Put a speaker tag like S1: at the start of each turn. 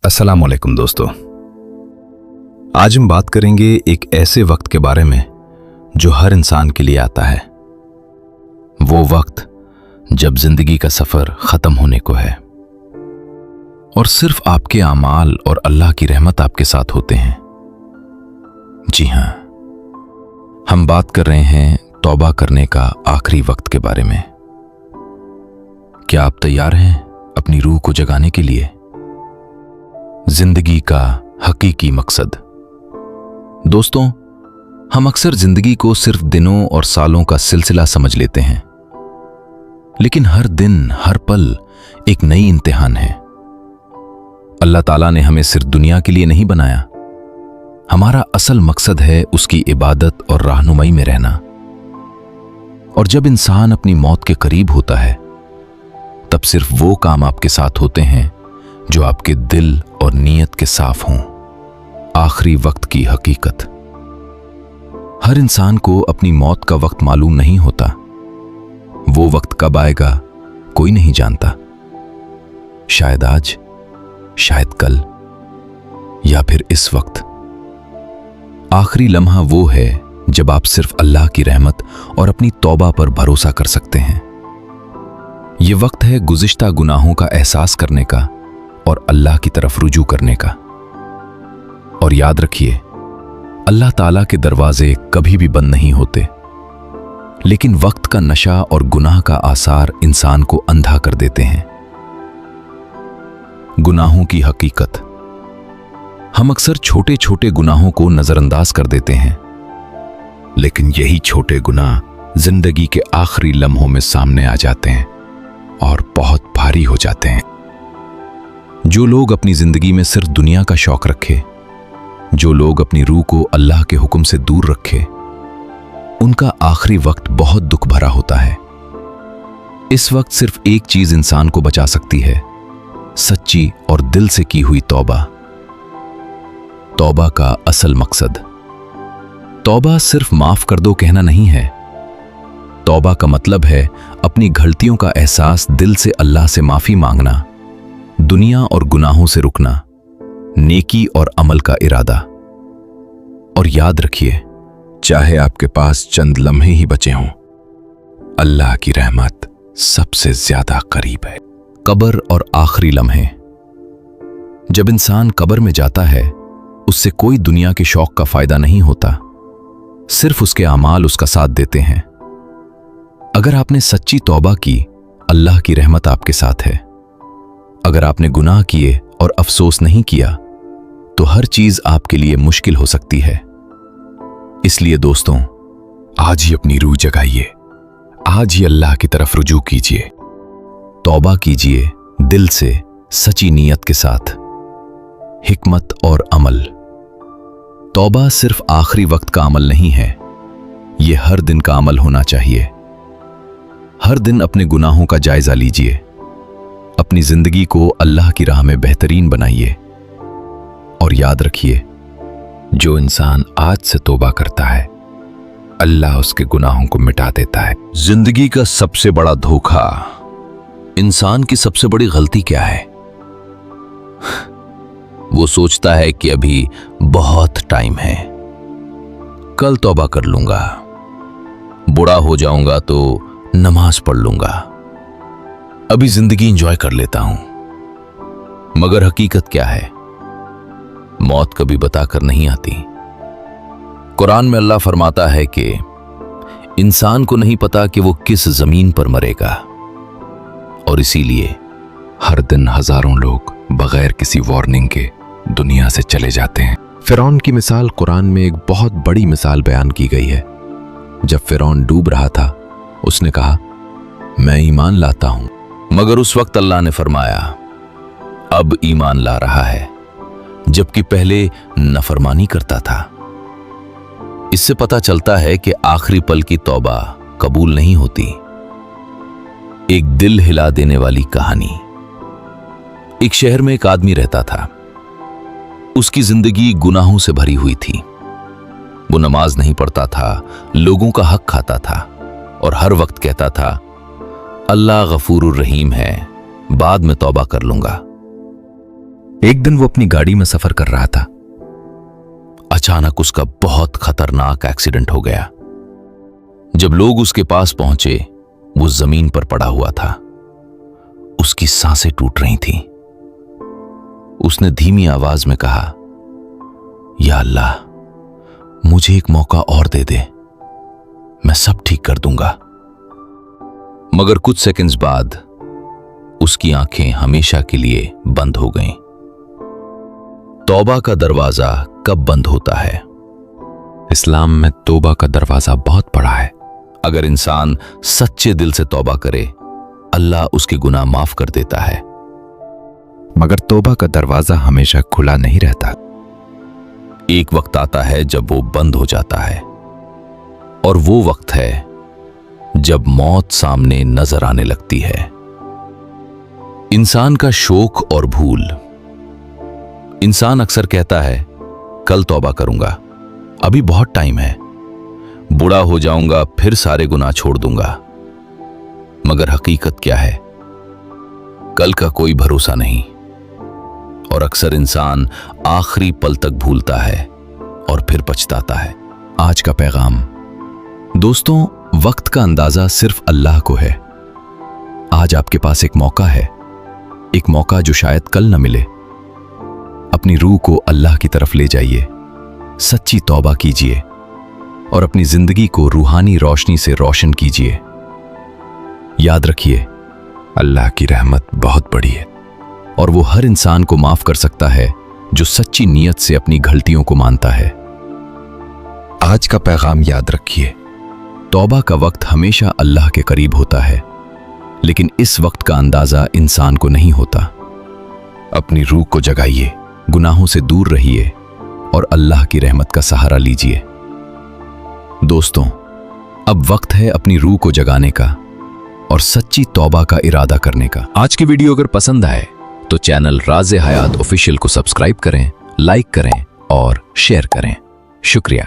S1: अस्सलाम वालेकुम दोस्तों। आज हम बात करेंगे एक ऐसे वक्त के बारे में जो हर इंसान के लिए आता है। वो वक्त जब जिंदगी का सफर खत्म होने को है और सिर्फ आपके आमाल और अल्लाह की रहमत आपके साथ होते हैं। जी हां, हम बात कर रहे हैं तौबा करने का आखिरी वक्त के बारे में। क्या आप तैयार हैं अपनी रूह को जगाने के लिए? जिंदगी का हकीकी मकसद। दोस्तों, हम अक्सर जिंदगी को सिर्फ दिनों और सालों का सिलसिला समझ लेते हैं, लेकिन हर दिन हर पल एक नई इम्तिहान है। अल्लाह ताला ने हमें सिर्फ दुनिया के लिए नहीं बनाया। हमारा असल मकसद है उसकी इबादत और रहनुमाई में रहना। और जब इंसान अपनी मौत के करीब होता है, तब सिर्फ वो काम आपके साथ होते हैं जो आपके दिल और नीयत के साफ हों। आखिरी वक्त की हकीकत। हर इंसान को अपनी मौत का वक्त मालूम नहीं होता। वो वक्त कब आएगा कोई नहीं जानता। शायद आज, शायद कल, या फिर इस वक्त। आखिरी लम्हा वो है जब आप सिर्फ अल्लाह की रहमत और अपनी तौबा पर भरोसा कर सकते हैं। ये वक्त है गुज़िश्ता गुनाहों का एहसास करने का और अल्लाह की तरफ रुजू करने का। और याद रखिए, अल्लाह ताला के दरवाजे कभी भी बंद नहीं होते, लेकिन वक्त का नशा और गुनाह का आसार इंसान को अंधा कर देते हैं। गुनाहों की हकीकत। हम अक्सर छोटे छोटे गुनाहों को नजरअंदाज कर देते हैं, लेकिन यही छोटे गुनाह जिंदगी के आखिरी लम्हों में सामने आ जाते हैं और बहुत भारी हो जाते हैं। जो लोग अपनी जिंदगी में सिर्फ दुनिया का शौक रखे, जो लोग अपनी रूह को अल्लाह के हुक्म से दूर रखे, उनका आखिरी वक्त बहुत दुख भरा होता है। इस वक्त सिर्फ एक चीज इंसान को बचा सकती है, सच्ची और दिल से की हुई तौबा। तौबा का असल मकसद। तौबा सिर्फ माफ कर दो कहना नहीं है। तौबा का मतलब है अपनी गलतियों का एहसास दिल से अल्लाह से माफी मांगना, दुनिया और गुनाहों से रुकना, नेकी और अमल का इरादा। और याद रखिए, चाहे आपके पास चंद लम्हे ही बचे हों, अल्लाह की रहमत सबसे ज्यादा करीब है। कब्र और आखिरी लम्हे। जब इंसान कब्र में जाता है, उससे कोई दुनिया के शौक का फायदा नहीं होता, सिर्फ उसके अमाल उसका साथ देते हैं। अगर आपने सच्ची तौबा की, अल्लाह की रहमत आपके साथ है। अगर आपने गुनाह किए और अफसोस नहीं किया, तो हर चीज आपके लिए मुश्किल हो सकती है। इसलिए दोस्तों, आज ही अपनी रूह जगाइए, आज ही अल्लाह की तरफ रुजू कीजिए। तौबा कीजिए दिल से, सच्ची नीयत के साथ। हिकमत और अमल। तौबा सिर्फ आखिरी वक्त का अमल नहीं है, यह हर दिन का अमल होना चाहिए। हर दिन अपने गुनाहों का जायजा लीजिए, अपनी जिंदगी को अल्लाह की राह में बेहतरीन बनाइए। और याद रखिए, जो इंसान आज से तौबा करता है, अल्लाह उसके गुनाहों को मिटा देता है। जिंदगी का सबसे बड़ा धोखा। इंसान की सबसे बड़ी गलती क्या है? वो सोचता है कि अभी बहुत टाइम है, कल तौबा कर लूंगा, बूढ़ा हो जाऊंगा तो नमाज पढ़ लूंगा, अभी जिंदगी एंजॉय कर लेता हूं। मगर हकीकत क्या है? मौत कभी बताकर नहीं आती। कुरान में अल्लाह फरमाता है कि इंसान को नहीं पता कि वो किस जमीन पर मरेगा, और इसीलिए हर दिन हजारों लोग बगैर किसी वार्निंग के दुनिया से चले जाते हैं। फिरौन की मिसाल कुरान में एक बहुत बड़ी मिसाल बयान की गई है। जब फिरौन डूब रहा था, उसने कहा, मैं ईमान लाता हूं। मगर उस वक्त अल्लाह ने फरमाया, अब ईमान ला रहा है, जबकि पहले नफरमानी करता था। इससे पता चलता है कि आखिरी पल की तौबा कबूल नहीं होती। एक दिल हिला देने वाली कहानी। एक शहर में एक आदमी रहता था। उसकी जिंदगी गुनाहों से भरी हुई थी। वो नमाज नहीं पढ़ता था, लोगों का हक खाता था और हर वक्त कहता था, अल्लाह गफूरुर रहीम है, बाद में तौबा कर लूंगा। एक दिन वो अपनी गाड़ी में सफर कर रहा था। अचानक उसका बहुत खतरनाक एक्सीडेंट हो गया। जब लोग उसके पास पहुंचे, वो जमीन पर पड़ा हुआ था। उसकी सांसें टूट रही थीं। उसने धीमी आवाज में कहा, या अल्लाह, मुझे एक मौका और दे दे, मैं सब ठीक कर दूंगा। मगर कुछ सेकंड्स बाद उसकी आंखें हमेशा के लिए बंद हो गईं। तौबा का दरवाजा कब बंद होता है? इस्लाम में तौबा का दरवाजा बहुत बड़ा है। अगर इंसान सच्चे दिल से तौबा करे, अल्लाह उसके गुनाह माफ कर देता है। मगर तौबा का दरवाजा हमेशा खुला नहीं रहता। एक वक्त आता है जब वो बंद हो जाता है, और वो वक्त है जब मौत सामने नजर आने लगती है। इंसान का शौक और भूल। इंसान अक्सर कहता है, कल तौबा करूंगा, अभी बहुत टाइम है, बूढ़ा हो जाऊंगा फिर सारे गुनाह छोड़ दूंगा। मगर हकीकत क्या है? कल का कोई भरोसा नहीं, और अक्सर इंसान आखिरी पल तक भूलता है और फिर पछताता है। आज का पैगाम। दोस्तों, वक्त का अंदाजा सिर्फ अल्लाह को है। आज आपके पास एक मौका है, एक मौका जो शायद कल न मिले। अपनी रूह को अल्लाह की तरफ ले जाइए, सच्ची तौबा कीजिए और अपनी जिंदगी को रूहानी रोशनी से रोशन कीजिए। याद रखिए, अल्लाह की रहमत बहुत बड़ी है और वो हर इंसान को माफ कर सकता है जो सच्ची नीयत से अपनी गलतियों को मानता है। आज का पैगाम याद रखिए, तौबा का वक्त हमेशा अल्लाह के करीब होता है, लेकिन इस वक्त का अंदाजा इंसान को नहीं होता। अपनी रूह को जगाइए, गुनाहों से दूर रहिए और अल्लाह की रहमत का सहारा लीजिए। दोस्तों, अब वक्त है अपनी रूह को जगाने का और सच्ची तौबा का इरादा करने का। आज की वीडियो अगर पसंद आए तो चैनल राज़े हयात ऑफिशियल को सब्सक्राइब करें, लाइक करें और शेयर करें। शुक्रिया।